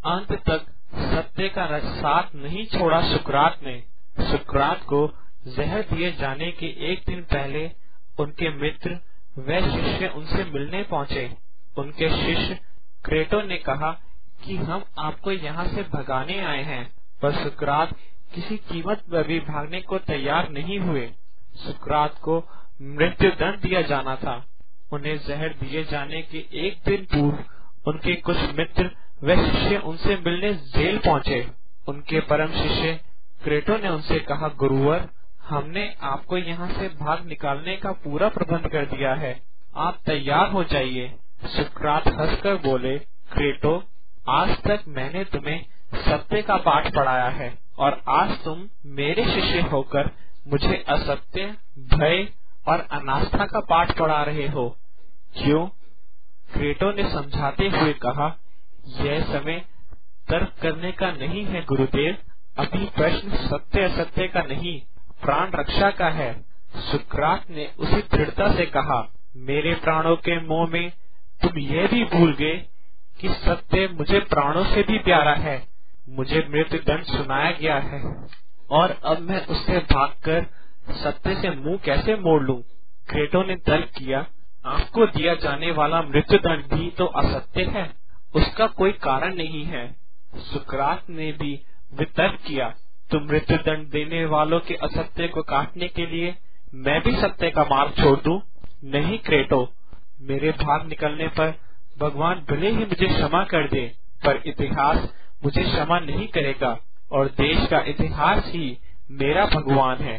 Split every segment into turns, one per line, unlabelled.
अंत तक सत्य का साथ नहीं छोड़ा। सुकरात को जहर दिए जाने के एक दिन पहले उनके मित्र व शिष्य उनसे मिलने पहुँचे। उनके शिष्य क्रेटो ने कहा कि हम आपको यहाँ से भगाने आए हैं, पर सुकरात किसी कीमत पर भी भागने को तैयार नहीं हुए। सुकरात को मृत्यु दंड दिया जाना था। उन्हें जहर दिए जाने के एक दिन पूर्व उनके कुछ मित्र व शिष्य उनसे मिलने जेल पहुँचे। उनके परम शिष्य क्रेटो ने उनसे कहा, गुरुवर, हमने आपको यहाँ से भाग निकालने का पूरा प्रबंध कर दिया है, आप तैयार हो जाइए। सुकरात हंसकर बोले, क्रेटो, आज तक मैंने तुम्हें सत्य का पाठ पढ़ाया है और आज तुम मेरे शिष्य होकर मुझे असत्य, भय और अनास्था का पाठ पढ़ा रहे हो। क्यों? क्रेटो ने समझाते हुए कहा, यह समय तर्क करने का नहीं है गुरुदेव, अभी प्रश्न सत्य असत्य का नहीं, प्राण रक्षा का है। सुकरात ने उसी दृढ़ता से कहा, मेरे प्राणों के मोह में तुम यह भी भूल गए कि सत्य मुझे प्राणों से भी प्यारा है। मुझे मृत्यु दंड सुनाया गया है और अब मैं उससे भागकर सत्य से मुंह कैसे मोड़ लूं? क्रेटो ने तर्क किया, आपको दिया जाने वाला मृत्यु दंड भी तो असत्य है, उसका कोई कारण नहीं है। सुकरात ने भी वितर्क किया, तुम मृत्यु दंड देने वालों के असत्य को काटने के लिए मैं भी सत्य का मार्ग छोड़ दूं? नहीं क्रेटो, मेरे भाग निकलने पर भगवान भले ही मुझे क्षमा कर दे, पर इतिहास मुझे क्षमा नहीं करेगा और देश का इतिहास ही मेरा भगवान है।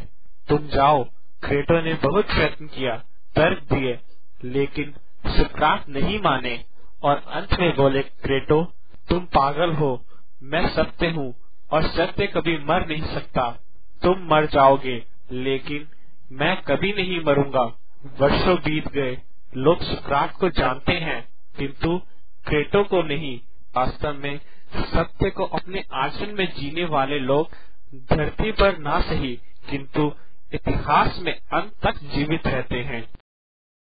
तुम जाओ। क्रेटो ने बहुत प्रयत्न किया, तर्क दिए, लेकिन सुकरात नहीं माने और अंत में बोले, क्रेटो, तुम पागल हो, मैं सत्य हूँ और सत्य कभी मर नहीं सकता। तुम मर जाओगे, लेकिन मैं कभी नहीं मरूंगा। वर्षों बीत गए, लोग सुकरात को जानते हैं, किंतु क्रेटो को नहीं। वास्तव में सत्य को अपने आचरण में जीने वाले लोग धरती पर ना सही, किंतु इतिहास में अंत तक जीवित रहते हैं।